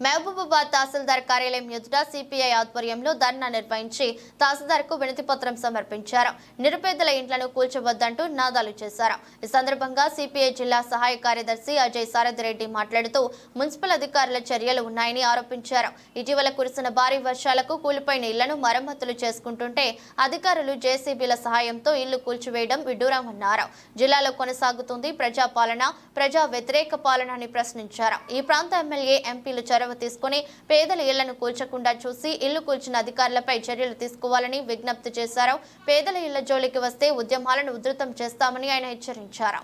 మహబూబాబాద్ తహసీల్దార్ కార్యాలయం ఎదుట సిపిఐ ఆధ్వర్యంలో ధర్నా నిర్వహించి తహసీల్దార్కు వినతి పత్రం సమర్పించారు. నిరుపేదల ఇంట్లను కూల్చవద్దంటూ నినాదాలు చేశారు. ఈ సందర్భంగా సిపిఐ జిల్లా సహాయ కార్యదర్శి అజయ్ సారథిరెడ్డి మాట్లాడుతూ మున్సిపల్ అధికారుల చర్యలు ఉన్నాయని ఆరోపించారు. ఇటీవల కురిసిన భారీ వర్షాలకు కూలిపోయిన ఇళ్లను మరమ్మతులు చేసుకుంటుంటే అధికారులు జేసీబీల సహాయంతో ఇళ్లు కూల్చివేయడం విడ్డూరమన్నారు. జిల్లాలో కొనసాగుతుంది ప్రజాపాలన, ప్రజా వ్యతిరేక పాలన అని ప్రశ్నించారు. ఈ ప్రాంత ఎమ్మెల్యే, ఎంపీలు చొరవ తీసుకుని పేదల ఇళ్లను కూల్చకుండా చూసి ఇల్లు కూల్చిన అధికారులపై చర్యలు తీసుకోవాలని విజ్ఞప్తి చేశారు. పేదల ఇళ్ల జోలికి వస్తే ఉద్యమాలను ఉధృతం చేస్తామని ఆయన హెచ్చరించారు.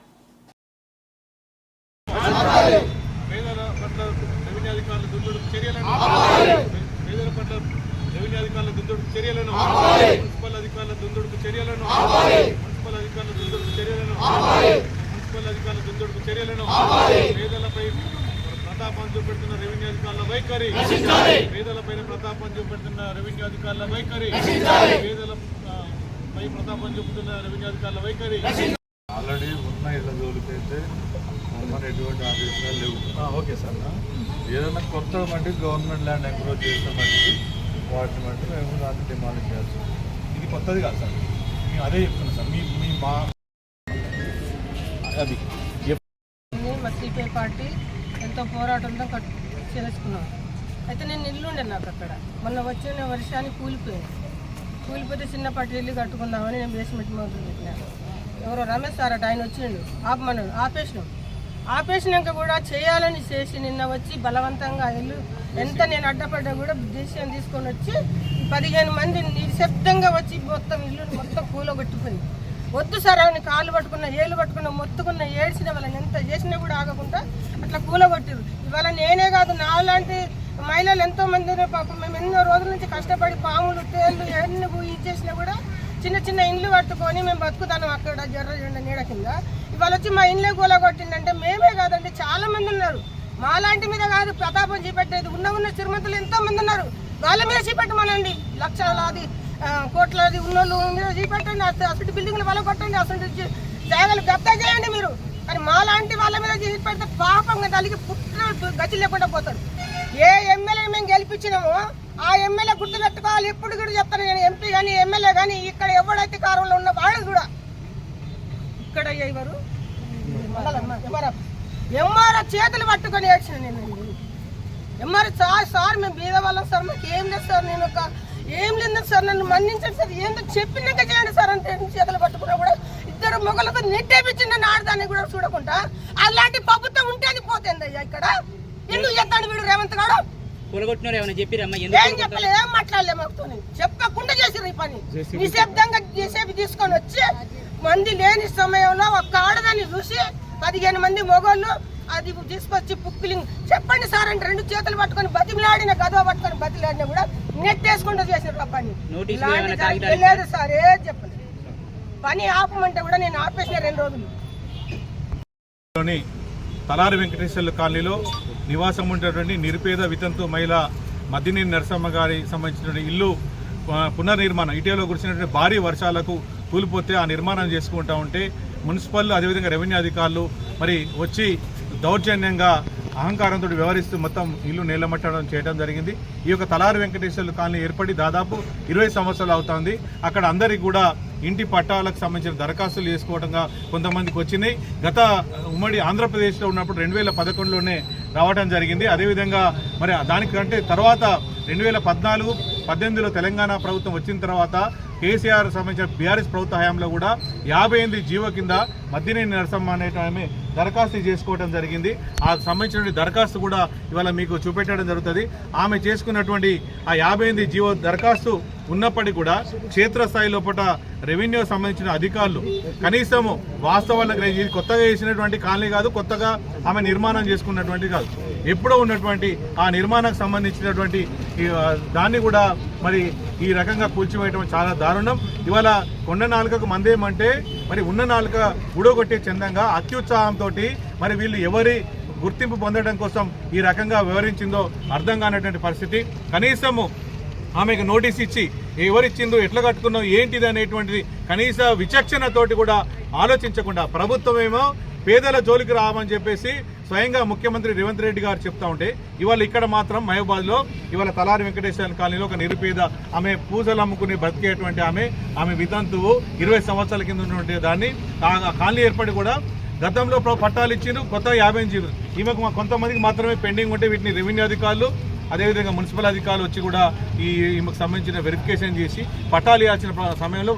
ప్రతాపం చూపెడుతున్న రెవెన్యూ అధికారుల వైఖరి, పేదలపై ప్రతాపం చూపెడుతున్న రెవెన్యూ అధికారుల వైఖరి, పేదలపై ప్రతాపం చూపుతున్న రెవెన్యూ అధికారుల వైఖరి. ఆల్రెడీ ఉన్న ఇళ్ల జోలికైతే మన ఎటువంటి ఆదేశాలు లేవు. ఓకే సార్, ఏదైనా కొత్త మట్టి గవర్నమెంట్ ల్యాండ్ ఎంక్రోచ్ చేసిన మట్టి వాటిని మట్టి మేము దాన్ని డిమాండ్ చేస్తాం. ఇది కొత్తది కాదు సార్, మేము అదే చెప్తున్నాం సార్. మీ మా అది మా సిపిఐ పార్టీ ఎంతో పోరాటంతో చేసుకున్నాం. అయితే నేను ఇల్లు ఉండే నాకు అక్కడ మొన్న వచ్చిన వర్షానికి కూలిపోతే చిన్నపాటి ఇల్లు కట్టుకుందామని నేను బేస్మెంట్ మొదలు పెట్టినాను. ఎవరో రమేష్ సార్ అట ఆయన వచ్చిండు, ఆపమన్నాడు, ఆపేసినాక కూడా చేయాలని చేసి నిన్న వచ్చి బలవంతంగా ఇల్లు ఎంత నేను అడ్డపడ్డా కూడా డిసిషన్ తీసుకొని వచ్చి 15 మంది నిశ్శబ్దంగా వచ్చి మొత్తం ఇల్లు మొత్తం కూలగొట్టుకుంది. వద్దు సార్ అని కాళ్ళు పట్టుకున్న, ఏళ్ళు పట్టుకున్న, మొత్తుకున్న, ఏడ్చిన వాళ్ళని ఎంత చేసినా కూడా ఆగకుండా అట్లా కూలగొట్టారు. ఇవాళ నేనే కాదు, నాలాంటి మహిళలు ఎంతో మంది పాపం మేము ఎన్నో రోజుల నుంచి కష్టపడి పాములు, తేళ్ళు ఎన్ని ఇది చేసినా కూడా చిన్న చిన్న ఇండ్లు కట్టుకొని మేము బతుకుతాను అక్కడ జర్ర నీడ కింద. ఇవాళ వచ్చి మా ఇండ్లే కూలగొట్టిందంటే మేమే కాదండి, చాలా మంది ఉన్నారు. మాలాంటి మీద కాదు ప్రతాపం చూపెట్టేది, ఉన్న శ్రీమంతులు ఎంతో మంది ఉన్నారు. వాళ్ళ మీద చూపెట్టమనండి, లక్షలాది కోట్లాది ఉన్నోళ్ళు మీద చూపెట్టండి, అసలు బిల్డింగ్లు వాళ్ళ కొట్టండి, అసలు జాగాలు గప్తా చేయండి మీరు. కానీ మాలాంటి వాళ్ళ మీద చూపెడితే పాపంగా తల్లికి పుట్టిన గతి లేకుండా పోతాడు. ఏ ఎమ్మెల్యే మేము గెలిపించినామో ఆ ఎమ్మెల్యే గుర్తుపెట్టుకోవాలి. ఎప్పుడు కూడా చెప్తాను నేను, ఎంపీ కానీ ఎమ్మెల్యే కానీ ఇక్కడ ఎవడైతే కారంలో ఉన్న వాళ్ళు కూడా ఇక్కడ ఎవరు ఎంఆర్ఓ చేతులు పట్టుకొని ఏడ్చిన నేను. ఎంఆర్ఓ సార్ మేము బీద వాళ్ళం సార్, మాకు ఏం లేదు సార్, నేను ఒక ఏం లేదు సార్, నన్ను మన్నించండి సార్, ఏంటో చెప్పినాక చేయండి సార్ అంటే చేతులు పట్టుకున్నా కూడా ఇద్దరు మొగలతో నెట్టేపించింది నన్ను ఆడదాన్ని కూడా చూడకుండా. అలాంటి ప్రభుత్వం ఉంటే అది పోతుంది అయ్యా. ఇక్కడ ఎందుకు చెప్తాడు వీడు రేవంత్ గారు? ఏం చెప్పలే, ఏం మాట్లాడలే, మాకు చెప్పకుండా చేసారు ఈ పని. నిశ్శబ్దంగా చేసేవి తీసుకొని వచ్చి మంది లేని సమయంలో ఒక ఆడదాన్ని చూసి 15 మంది మొగోళ్ళు అది తీసుకొచ్చి పుక్కిలింగ్ చెప్పండి సార్ అంటే 2 చేతులు పట్టుకొని బతిమిలాడిన, గదవ పట్టుకొని బతిలాడినా కూడా నెట్టేసుకుంటూ చేసారు ఆ పని. లేదు సార్, ఏం చెప్పలేదు. పని ఆపమంటే కూడా నేను ఆపేసిన 2 రోజులు. తలారి వెంకటేశ్వర్ల కాలనీలో నివాసం ఉండేటువంటి నిరుపేద వితంతు మహిళ మద్దినేని నరసమ్మ గారి సంబంధించిన ఇల్లు పునర్నిర్మాణం ఇటీవల కురిసినటువంటి భారీ వర్షాలకు కూలిపోతే ఆ నిర్మాణం చేసుకుంటా ఉంటే మున్సిపల్ అదేవిధంగా రెవెన్యూ అధికారులు మరి వచ్చి దౌర్జన్యంగా అహంకారంతో వ్యవహరిస్తూ మొత్తం ఇల్లు నేలమట్టడం చేయడం జరిగింది. ఈ యొక్క తలారి వెంకటేశ్వర్ల కాలనీ ఏర్పడి దాదాపు 20 సంవత్సరాలు అవుతుంది. అక్కడ అందరికీ కూడా ఇంటి పట్టాలకు సంబంధించిన దరఖాస్తులు చేసుకోవడంగా కొంతమందికి వచ్చినాయి. గత ఉమ్మడి ఆంధ్రప్రదేశ్లో ఉన్నప్పుడు 2011లోనే రావడం జరిగింది. అదేవిధంగా మరి దానికంటే తర్వాత 2014-18లో తెలంగాణ ప్రభుత్వం వచ్చిన తర్వాత కేసీఆర్ సంబంధించిన బీఆర్ఎస్ ప్రభుత్వ హయాంలో కూడా 58 జీవో కింద మద్దినేని నరసమ్మ అనే ఆమె దరఖాస్తు చేసుకోవడం జరిగింది. ఆ సంబంధించిన దరఖాస్తు కూడా ఇవాళ మీకు చూపెట్టడం జరుగుతుంది. ఆమె చేసుకున్నటువంటి ఆ 58 జీవో దరఖాస్తు ఉన్నప్పటికీ కూడా క్షేత్రస్థాయి లోపల రెవెన్యూ సంబంధించిన అధికారులు కనీసము వాస్తవాలకు ఇది కొత్తగా చేసినటువంటి కాలనీ కాదు, కొత్తగా ఆమె నిర్మాణం చేసుకున్నటువంటి కాదు, ఎప్పుడో ఉన్నటువంటి ఆ నిర్మాణానికి సంబంధించినటువంటి దాన్ని కూడా మరి ఈ రకంగా కూల్చివేయడం చాలా దారుణం. ఇవాళ కొండ నాలుకకు మందేమంటే మరి ఉన్న నాలుక ఉడగొట్టే చందంగా అత్యుత్సాహంతో మరి వీళ్ళు ఎవరి గుర్తింపు పొందడం కోసం ఈ రకంగా వివరించిందో అర్థం కానటువంటి పరిస్థితి. కనీసము ఆమెకు నోటీస్ ఇచ్చి ఎవరిచ్చిందో, ఎట్లా కట్టుకున్నావు, ఏంటిది అనేటువంటిది కనీస విచక్షణతోటి కూడా ఆలోచించకుండా ప్రభుత్వమేమో పేదల జోలికి రావని చెప్పేసి స్వయంగా ముఖ్యమంత్రి రేవంత్ రెడ్డి గారు చెప్తా ఉంటే ఇవాళ ఇక్కడ మాత్రం మహబూబాద్లో ఇవాళ తలారి వెంకటేశ్వర కాలనీలో ఒక నిరుపేద ఆమె పూజలు అమ్ముకుని బ్రతికేటువంటి ఆమె వితంతువు 20 సంవత్సరాల కింద ఉన్నటువంటి దాన్ని ఆ కాలనీ ఏర్పడి కూడా గతంలో పట్టాలు ఇచ్చిండ్రు, కొత్త 50 ఈమెకు కొంతమందికి మాత్రమే పెండింగ్ ఉంటే వీటిని రెవెన్యూ అధికారులు అదేవిధంగా మున్సిపల్ అధికారులు వచ్చి కూడా ఈమెకు సంబంధించిన వెరిఫికేషన్ చేసి పట్టాలు ఇవ్వాల్సిన సమయంలో